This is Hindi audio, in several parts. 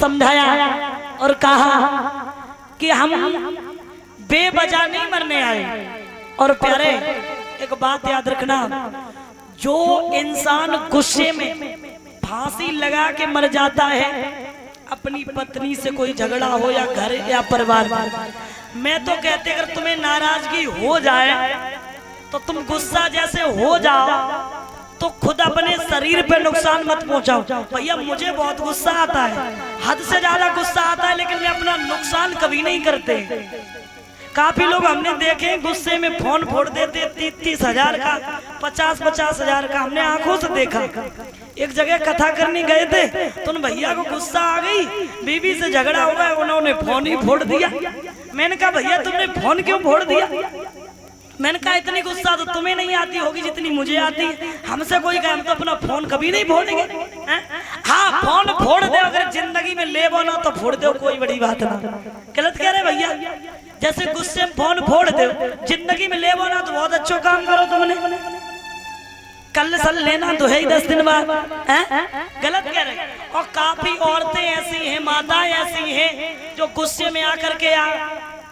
समझाया और कहा कि हम बेवजह नहीं मरने आए। और प्यारे एक बात याद रखना, जो इंसान गुस्से में फांसी लगा के मर जाता है, अपनी पत्नी से कोई झगड़ा हो या घर या परिवार, मैं तो कहते अगर तुम्हें नाराजगी हो जाए तो तुम गुस्सा जैसे हो जाओ तो खुद अपने शरीर पे नुकसान मत पहुंचाओ। भैया मुझे बहुत गुस्सा आता है, हद से ज्यादा गुस्सा आता है, लेकिन मैं अपना नुकसान कभी नहीं करते। काफी लोग हमने देखे गुस्से में फोन फोड़ देते, 30-30 हजार का, 50-50 हजार का, हमने आंखों से देखा। एक जगह कथा करने गए थे तो उन भैया को गुस्सा आ गई, बीवी से झगड़ा हो गया, उन्होंने फोन ही फोड़ दिया। मैंने कहा भैया तुमने फोन क्यों फोड़ दिया? मैंने कहा इतनी गुस्सा तो तुम्हें नहीं आती होगी जितनी मुझे आती है। हमसे कोई कहे हम तो अपना फोन कभी नहीं फोड़ेंगे। हाँ फोन फोड़ दे, अगर जिंदगी में ले बोना तो फोड़ दो, कोई बड़ी बात ना। गलत कह रहे भैया, जैसे गुस्से में फोन फोड़ दो, जिंदगी में ले बोना तो बहुत अच्छा काम करो तुमने। कल सल लेना तो है ही 10 दिन बाद, गलत कह रहे। और काफी औरतें ऐसी हैं, माताएं ऐसी हैं जो गुस्से में आकर के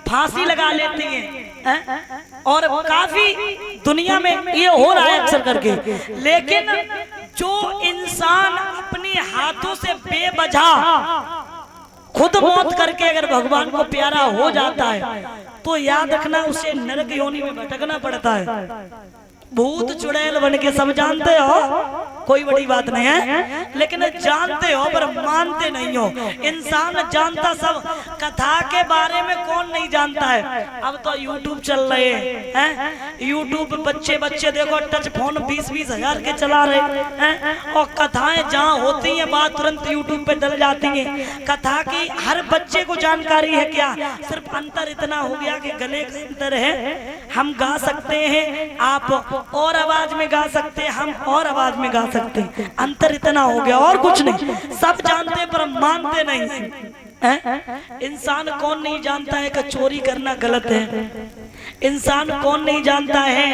फांसी लगा लेती हैं। और काफी दुनिया में ये हो रहा है अक्सर करके। लेकिन जो इंसान अपने हाथों से बेवजह खुद मौत करके अगर भगवान को प्यारा हो जाता है तो याद रखना उसे नरक योनि में भटकना पड़ता है। भूत चुड़ैल बन के सब जानते हो, कोई बड़ी बात नहीं है, लेकिन जानते हो पर मानते नहीं हो। इंसान जानता सब, कथा के बारे में कौन नहीं जानता है। अब तो यूट्यूब चल रहे हैं, यूट्यूब बच्चे देखो टच फोन 20-20 हजार के चला रहे हैं, और कथाएं जहाँ होती हैं बात तुरंत यूट्यूब पे डल जाती है। कथा की हर बच्चे को जानकारी है क्या, सिर्फ अंतर इतना हो गया कि गले का अंतर है। हम गा सकते हैं, आप और आवाज में गा सकते हैं, हम और आवाज में गा सकते हैं, अंतर इतना हो गया और कुछ नहीं। सब जानते पर मानते नहीं। इंसान कौन नहीं जानता है कि चोरी करना गलत है? इंसान कौन नहीं जानता है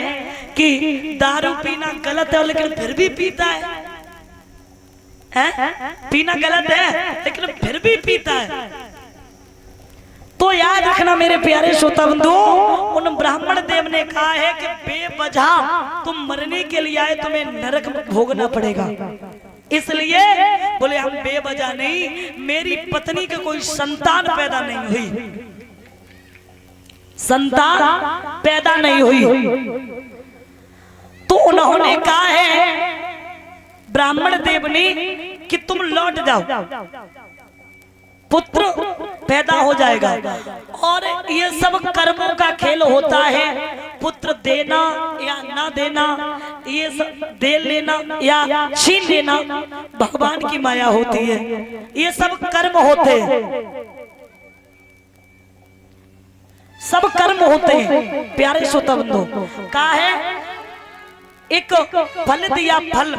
कि दारू पीना गलत है लेकिन फिर भी पीता है? पीना गलत है लेकिन फिर भी पीता है। तो याद रखना मेरे प्यारे श्रोता बंधु, उन ब्राह्मण देव ने कहा है कि बेवजह तुम मरने के लिए आए, तुम्हें नरक भोगना पड़ेगा। इसलिए बोले हम बेवजह नहीं, मेरी पत्नी के कोई संतान पैदा नहीं हुई, संतान पैदा नहीं हुई। तो उन्होंने कहा है ब्राह्मण देव ने कि तुम लौट जाओ, पुत्र पैदा हो जाएगा। और ये सब कर्मों का खेल होता है, पुत्र देना या ना देना, ये सब दे लेना या छीन लेना भगवान की माया होती है। ये सब कर्म होते हैं, सब कर्म होते हैं प्यारे श्रोता बंधु। कहा है एक फल दिया, फल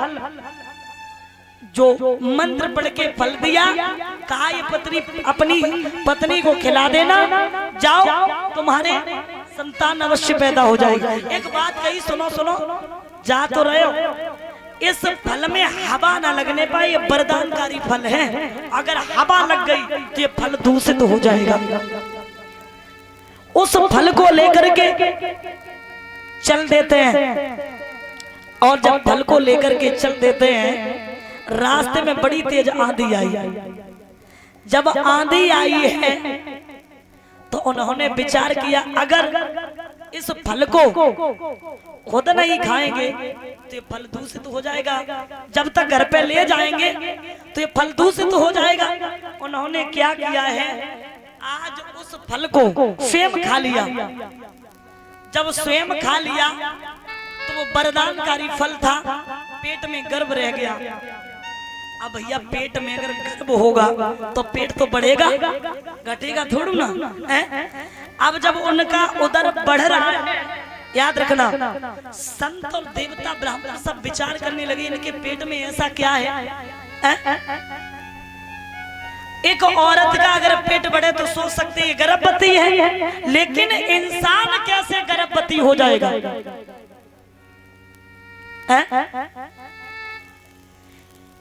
जो मंत्र पढ़ के फल दिया, कहा ये पत्नी अपनी पत्नी को खिला देना, जाओ तुम्हारे संतान अवश्य पैदा हो जाएगी। एक बात कही, सुनो सुनो, जा तो रहे हो, इस फल में हवा ना लगने पाए, ये वरदानकारी फल है। अगर हवा लग गई तो ये फल दूषित हो जाएगा। उस फल को लेकर के चल देते हैं, और जब फल को लेकर के चल देते हैं, रास्ते में बड़ी तेज आंधी आई। जब आंधी आई है तो उन्होंने विचार किया अगर इस फल को खुद नहीं खाएंगे तो ये फल दूषित हो जाएगा, जब तक घर पे ले जाएंगे तो ये फल दूषित हो जाएगा। उन्होंने क्या किया है, आज उस फल को स्वयं खा लिया। जब स्वयं खा लिया तो वो वरदानकारी फल था, पेट में गर्भ रह गया। अब भैया पेट में अगर गर्भ होगा तो पेट तो बढ़ेगा, घटेगा थोड़ा ना। अब जब उनका उदर बढ़ रहा है, याद रखना संत और देवता ब्राह्मण सब विचार करने लगे इनके पेट में ऐसा क्या है। एक औरत का अगर पेट बढ़े तो सोच सकते हैं गर्भवती है, लेकिन इंसान कैसे गर्भवती हो जाएगा?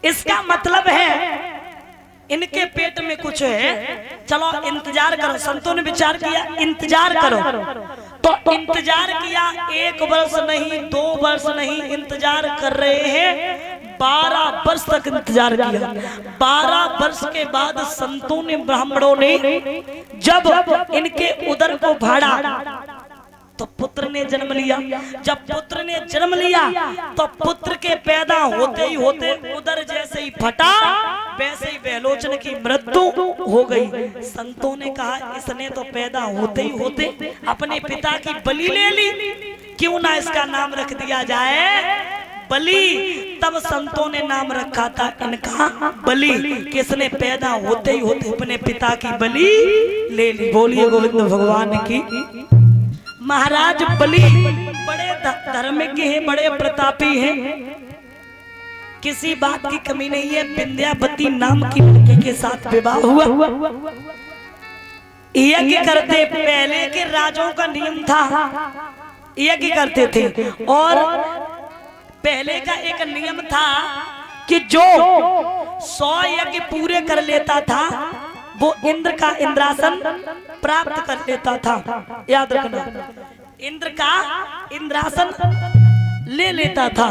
इसका मतलब है इनके पेट में कुछ कुछ है, चलो इंतजार करो। संतों ने विचार किया इंतजार करो, तो इंतजार किया। 1 वर्ष नहीं, 2 वर्ष नहीं, इंतजार कर रहे हैं 12 वर्ष तक इंतजार किया। 12 वर्ष के बाद संतों ने, ब्राह्मणों ने जब इनके उदर को फाड़ा तो पुत्र ने जन्म लिया। जब पुत्र ने जन्म लिया तो पुत्र के पैदा होते ही होते उदर जैसे ही फटा, वैसे ही बहलोचन की मृत्यु हो गई। संतों ने कहा इसने तो पैदा होते ही होते अपने पिता की बलि ले ली, क्यों ना इसका नाम रख दिया जाए बलि। तब संतों ने नाम रखा था इनका बलि, किसने पैदा होते ही होते अपने पिता की बलि ले ली। बोलिए गोविंद भगवान की। महाराज बलि बड़े धार्मिक हैं, बड़े प्रतापी हैं, किसी बात की कमी नहीं है। विंध्यावती नाम की लड़की के साथ विवाह हुआ। यज्ञ करते, पहले के राजों का नियम था यज्ञ करते थे, और पहले का एक नियम था कि जो 100 यज्ञ पूरे कर लेता था वो इंद्र का इंद्रासन प्राप्त कर लेता था। याद रखना, इंद्र का इंद्रासन ले लेता था।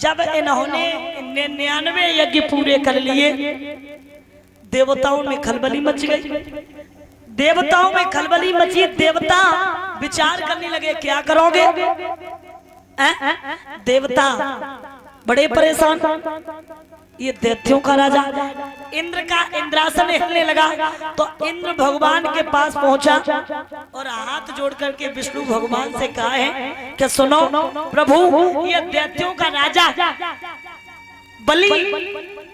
जब इन्होंने 99 यज्ञ पूरे कर लिए, देवताओं में खलबली मच गई। देवताओं में खलबली मची, देवता विचार करने लगे क्या करोगे। देवता बड़े परेशान, ये दैत्यों का राजा, इंद्र का इंद्रासन हिलने लगा। तो इंद्र भगवान के पास पहुंचा और हाथ जोड़ करके विष्णु भगवान से कहा है कि सुनो प्रभु, ये दैत्यों का राजा बलि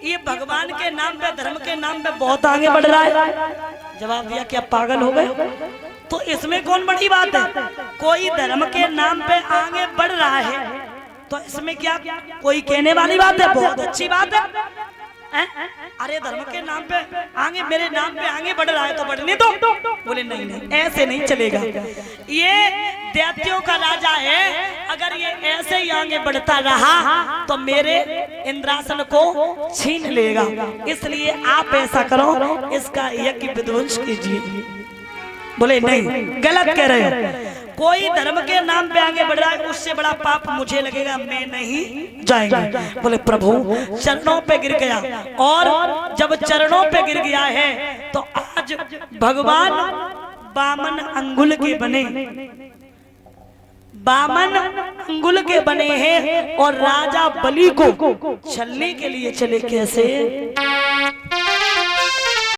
ये भगवान के नाम पे, धर्म के नाम पे बहुत आगे बढ़ रहा है। जवाब दिया क्या पागल हो गए? तो इसमें कौन बड़ी बात है? कोई धर्म के नाम पे आगे बढ़ रहा है तो इसमें क्या कोई कहने वाली बात है? बहुत अच्छी बात है। अरे धर्म के नाम पे आगे, मेरे नाम पे आगे बढ़ रहा है तो बढ़ने दो। बोले नहीं नहीं, ऐसे नहीं चलेगा। ये दैत्यों का राजा है, अगर ये ऐसे ही आगे बढ़ता रहा तो मेरे इंद्रासन को छीन लेगा। इसलिए आप ऐसा करो, इसका यज्ञ विध्वंस कीजिए। बोले नहीं, गलत कह रहे हो। कोई धर्म के नाम पे आगे बढ़ रहा है, उससे बड़ा पाप मुझे लगेगा, मैं नहीं जाएंगे। बोले प्रभु, चरणों पे गिर गया, और जब चरणों पे गिर गया है तो आज भगवान 52 अंगुल के बने, 52 अंगुल के बने हैं, और राजा बलि को छलने के लिए चले। कैसे?